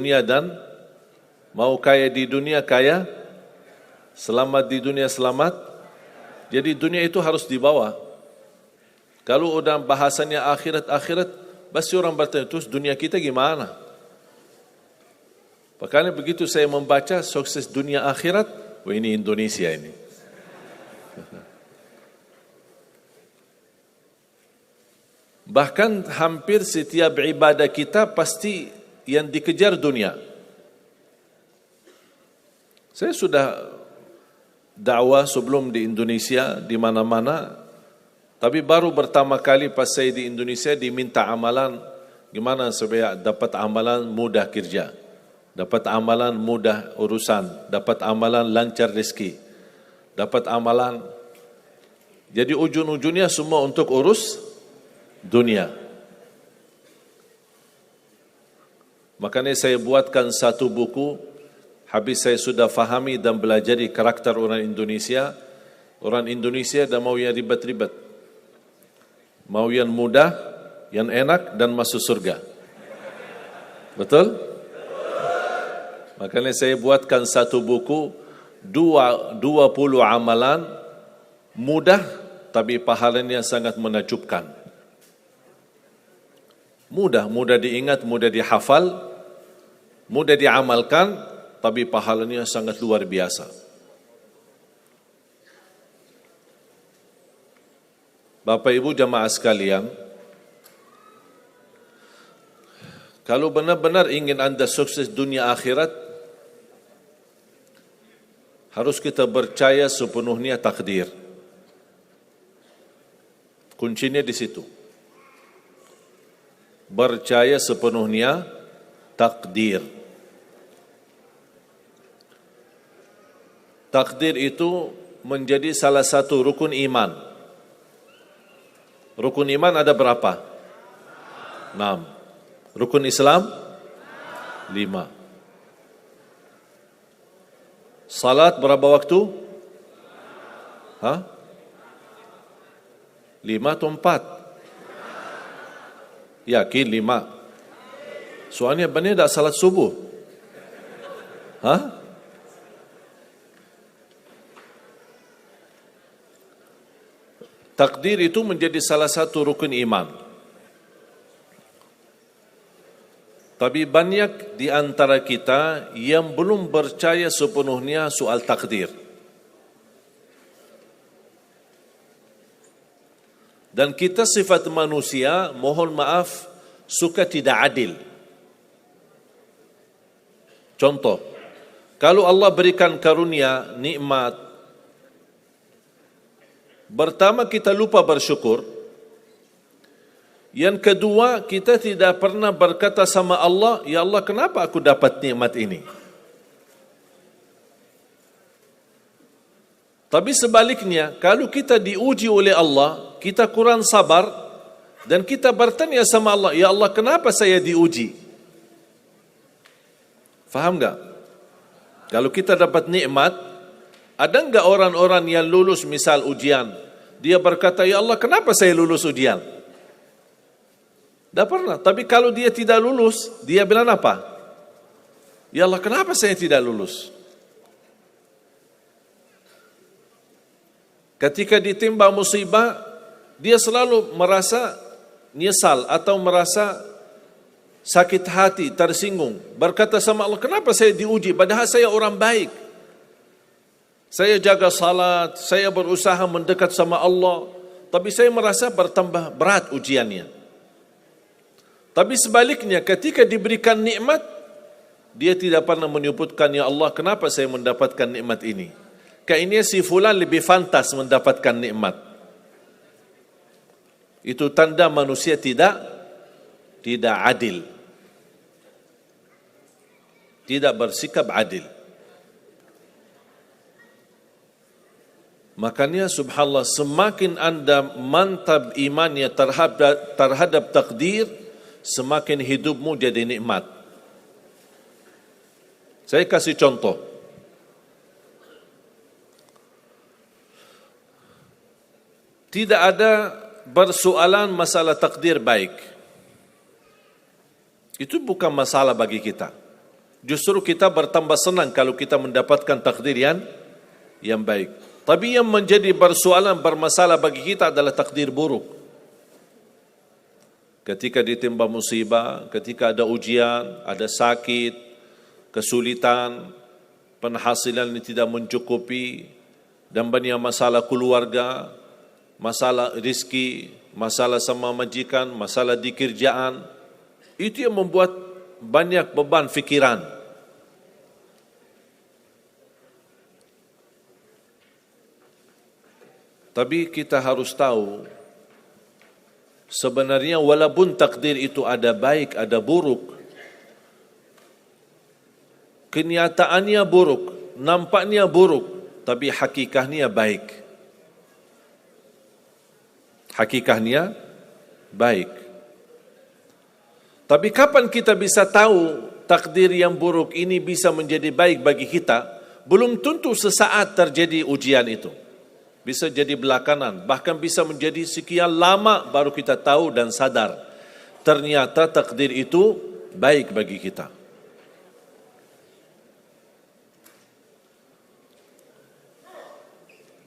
dunia dan mau kaya di dunia kaya, selamat di dunia selamat. Jadi dunia itu harus dibawa. Kalau udah bahasanya akhirat, pasti orang bertanya, terus dunia kita gimana? Makanya begitu saya membaca sukses dunia akhirat, wah ini Indonesia ini. Bahkan hampir setiap ibadah kita pasti yang dikejar dunia. Saya sudah dakwah sebelum di Indonesia, di mana-mana, tapi baru pertama kali pas saya di Indonesia diminta amalan, gimana supaya dapat amalan mudah kerja, dapat amalan mudah urusan, dapat amalan lancar rezeki, dapat amalan. Jadi ujung-ujungnya semua untuk urus dunia. Makanya saya buatkan satu buku, habis saya sudah fahami dan belajari karakter orang Indonesia. Orang Indonesia dah mau yang ribet-ribet, mau yang mudah, yang enak dan masuk surga. Betul? Makanya saya buatkan satu buku, 20 amalan mudah tapi pahalanya sangat menakjubkan. Mudah diingat, mudah dihafal, mudah diamalkan, tapi pahalanya sangat luar biasa. Bapak Ibu jamaah sekalian, kalau benar-benar ingin Anda sukses dunia akhirat, harus kita percaya sepenuhnya takdir. Kuncinya di situ. Percaya sepenuhnya takdir. Takdir itu menjadi salah satu rukun iman. Rukun iman ada berapa? 6. Rukun Islam? 5. Salat berapa waktu? 5 atau 4? Yakin 5? Soalnya benar tak salat subuh? Takdir itu menjadi salah satu rukun iman. Tapi banyak di antara kita yang belum percaya sepenuhnya soal takdir. Dan kita sifat manusia, mohon maaf, suka tidak adil. Contoh, kalau Allah berikan karunia, nikmat, pertama kita lupa bersyukur. Yang kedua, kita tidak pernah berkata sama Allah, ya Allah kenapa aku dapat nikmat ini? Tapi sebaliknya, kalau kita diuji oleh Allah, kita kurang sabar, dan kita bertanya sama Allah, ya Allah kenapa saya diuji? Faham enggak? Kalau kita dapat nikmat, ada enggak orang-orang yang lulus misal ujian, dia berkata, ya Allah kenapa saya lulus ujian? Tak pernah. Tapi kalau dia tidak lulus, dia bilang apa? Ya Allah kenapa saya tidak lulus? Ketika ditimpa musibah, dia selalu merasa nyesal atau merasa sakit hati, tersinggung. Berkata sama Allah, kenapa saya diuji? Padahal saya orang baik. Saya jaga salat, saya berusaha mendekat sama Allah. Tapi saya merasa bertambah berat ujiannya. Tapi sebaliknya, ketika diberikan nikmat, dia tidak pernah menyebutkan, ya Allah kenapa saya mendapatkan nikmat ini? Kayaknya si fulan lebih fantas mendapatkan nikmat. Itu tanda manusia tidak adil. Tidak bersikap adil. Makanya subhanallah, semakin Anda mantap imannya terhadap takdir, semakin hidupmu jadi nikmat. Saya kasih contoh. Tidak ada persoalan masalah takdir baik. Itu bukan masalah bagi kita. Justru kita bertambah senang kalau kita mendapatkan takdir yang baik. Tapi yang menjadi persoalan bermasalah bagi kita adalah takdir buruk. Ketika ditimpa musibah, ketika ada ujian, ada sakit, kesulitan, penghasilan yang tidak mencukupi, dan banyak masalah keluarga, masalah rezeki, masalah sama majikan, masalah di kerjaan, itu yang membuat banyak beban fikiran. Tapi kita harus tahu, sebenarnya walaupun takdir itu ada baik, ada buruk, kenyataannya buruk, nampaknya buruk, tapi hakikatnya baik. Hakikatnya baik. Tapi kapan kita bisa tahu takdir yang buruk ini bisa menjadi baik bagi kita? Belum tentu sesaat terjadi ujian itu. Bisa jadi belakangan, bahkan bisa menjadi sekian lama baru kita tahu dan sadar ternyata takdir itu baik bagi kita.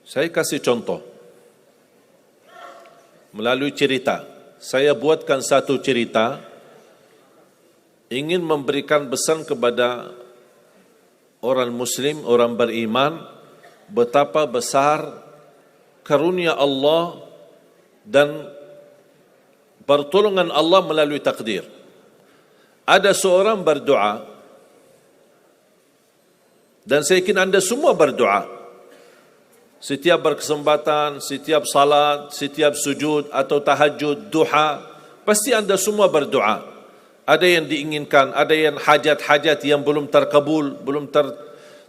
Saya kasih contoh melalui cerita. Saya buatkan satu cerita ingin memberikan pesan kepada orang muslim, orang beriman, betapa besar karunia Allah dan pertolongan Allah melalui takdir. Ada seorang berdoa, dan saya yakin anda semua berdoa. Setiap berkesempatan, setiap salat, setiap sujud atau tahajud, duha, pasti anda semua berdoa. Ada yang diinginkan, ada yang hajat-hajat yang belum terkabul, belum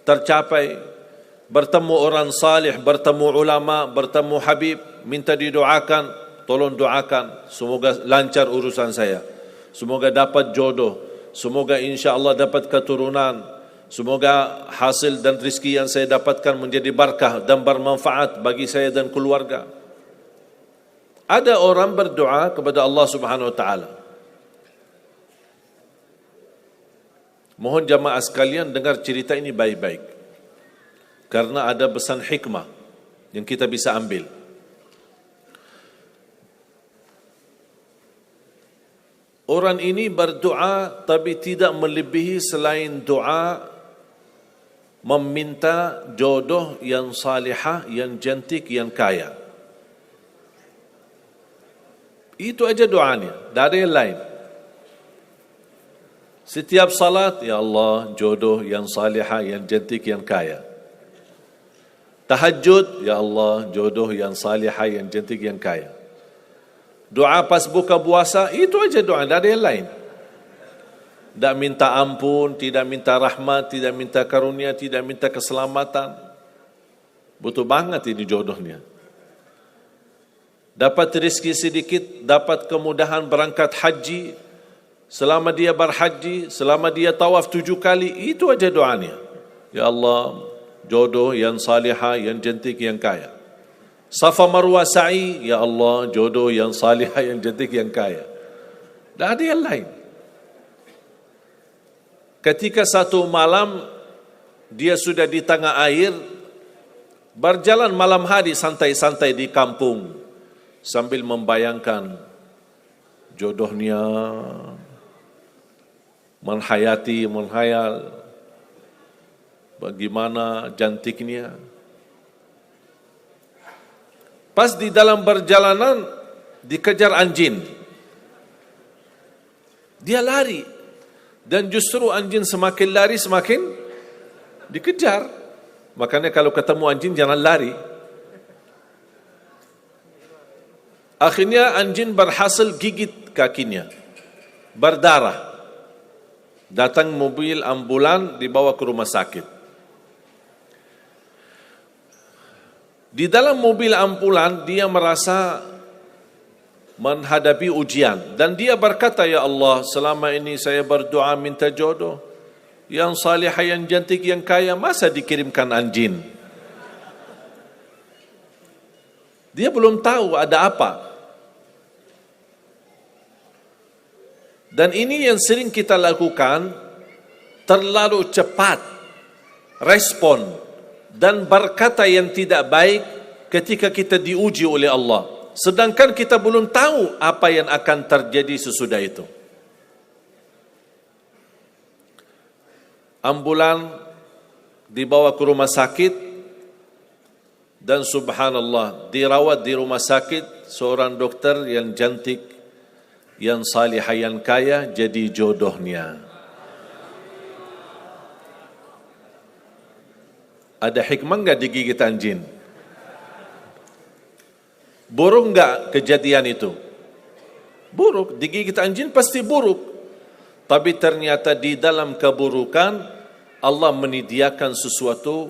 tercapai. Bertemu orang salih, bertemu ulama, bertemu habib, minta didoakan, tolong doakan, semoga lancar urusan saya, semoga dapat jodoh, semoga insya Allah dapat keturunan, semoga hasil dan rezeki yang saya dapatkan menjadi berkah dan bermanfaat bagi saya dan keluarga. Ada orang berdoa kepada Allah Subhanahu wa taala. Mohon jamaah sekalian dengar cerita ini baik-baik, karena ada pesan hikmah yang kita bisa ambil. Orang ini berdoa tapi tidak melebihi selain doa meminta jodoh yang salihah, yang cantik, yang kaya. Itu aja doanya, tidak ada yang lain. Setiap salat, ya Allah, jodoh yang salihah, yang cantik, yang kaya. Tahajud, ya Allah, jodoh yang salihah, yang cantik, yang kaya. Doa pas buka puasa, itu aja doa, tidak ada yang lain. Tidak minta ampun, tidak minta rahmat, tidak minta karunia, tidak minta keselamatan. Butuh banget ini jodohnya. Dapat rezeki sedikit, dapat kemudahan berangkat haji. Selama dia berhaji, selama dia tawaf 7 kali, itu aja doanya. Ya Allah, jodoh yang salihah, yang cantik, yang kaya. Safa Marwah sa'i, ya Allah, jodoh yang salihah, yang cantik, yang kaya. Tak ada yang lain. Ketika satu malam dia sudah di tengah air, berjalan malam hari santai-santai di kampung sambil membayangkan jodohnya, menghayal bagaimana cantiknya. Pas di dalam perjalanan dikejar anjing. Dia lari, dan justru anjing semakin lari semakin dikejar. Makanya kalau ketemu anjing jangan lari. Akhirnya anjing berhasil gigit kakinya, berdarah. Datang mobil ambulan, dibawa ke rumah sakit. Di dalam mobil ambulan dia merasa menghadapi ujian, dan dia berkata, ya Allah, selama ini saya berdoa minta jodoh yang salihah, yang cantik, yang kaya, masa dikirimkan anjing? Dia belum tahu ada apa. Dan ini yang sering kita lakukan terlalu cepat respon dan berkata yang tidak baik ketika kita diuji oleh Allah, sedangkan kita belum tahu apa yang akan terjadi sesudah itu. Ambulan dibawa ke rumah sakit dan subhanallah dirawat di rumah sakit seorang dokter yang cantik, yang salihah, yang kaya, jadi jodohnya. Ada hikmah enggak digigit anjing? Buruk enggak kejadian itu? Buruk, digigit anjing pasti buruk. Tapi ternyata di dalam keburukan Allah menyediakan sesuatu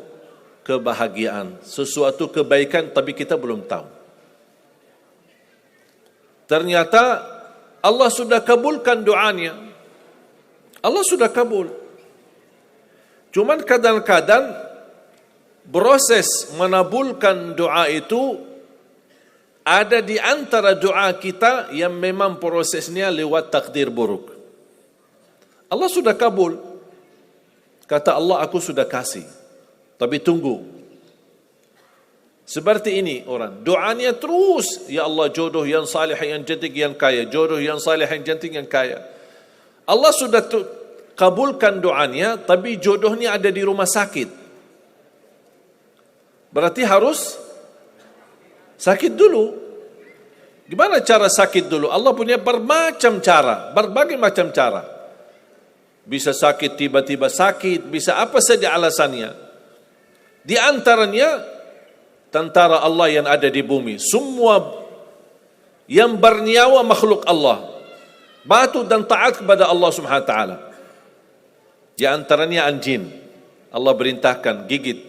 kebahagiaan, sesuatu kebaikan, tapi kita belum tahu. Ternyata Allah sudah kabulkan doanya. Allah sudah kabul. Cuman kadang-kadang proses menabulkan doa itu ada di antara doa kita yang memang prosesnya lewat takdir buruk. Allah sudah kabul. Kata Allah, aku sudah kasih. Tapi tunggu. Seperti ini orang. Doanya terus. Ya Allah, jodoh yang salih, yang cantik, yang kaya. Jodoh yang salih, yang cantik, yang kaya. Allah sudah kabulkan doanya, tapi jodohnya ada di rumah sakit. Berarti harus sakit dulu. Gimana cara sakit dulu? Allah punya bermacam cara, berbagai macam cara. Bisa sakit, tiba-tiba sakit, bisa apa saja alasannya. Di antaranya tentara Allah yang ada di bumi, semua yang bernyawa makhluk Allah, patuh dan taat kepada Allah Subhanahu wa taala. Di antaranya anjing. Allah perintahkan gigit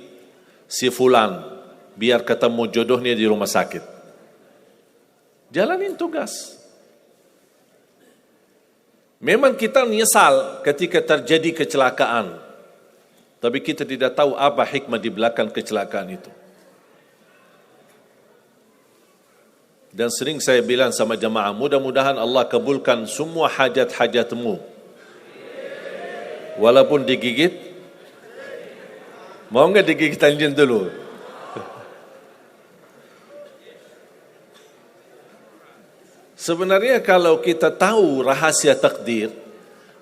si fulan biar ketemu jodohnya di rumah sakit. Jalanin tugas. Memang kita menyesal ketika terjadi kecelakaan, tapi kita tidak tahu apa hikmah di belakang kecelakaan itu. Dan sering saya bilang sama jamaah, mudah-mudahan Allah kabulkan semua hajat-hajatmu. Walaupun digigit, mau enggak digigit anjing dulu? Sebenarnya kalau kita tahu rahasia takdir,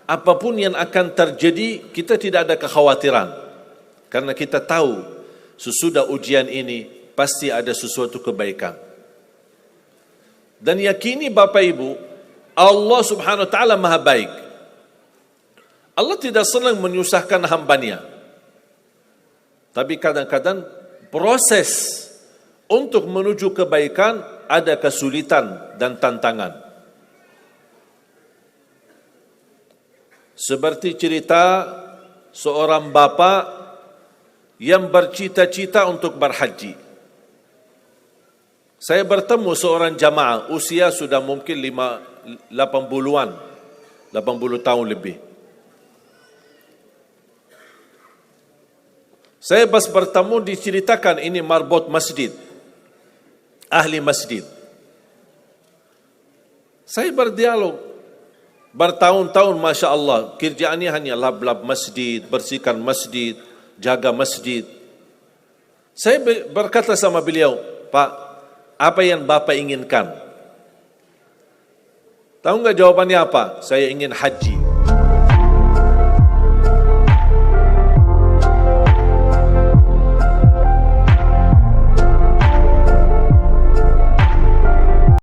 apapun yang akan terjadi, kita tidak ada kekhawatiran. Karena kita tahu sesudah ujian ini pasti ada sesuatu kebaikan. Dan yakini Bapak Ibu, Allah Subhanahu wa taala Maha baik. Allah tidak senang menyusahkan hambanya. Tapi kadang-kadang proses untuk menuju kebaikan ada kesulitan dan tantangan. Seperti cerita seorang bapa yang bercita-cita untuk berhaji. Saya bertemu seorang jamaah, usia sudah mungkin 80-an, 80 tahun lebih. Saya pas bertemu diceritakan ini marbot masjid, ahli masjid. Saya berdialog, bertahun-tahun Masya Allah, kerjaannya hanya lap-lap masjid, bersihkan masjid, jaga masjid. Saya berkata sama beliau, Pak, apa yang Bapak inginkan? Tahu enggak jawabannya apa? Saya ingin haji.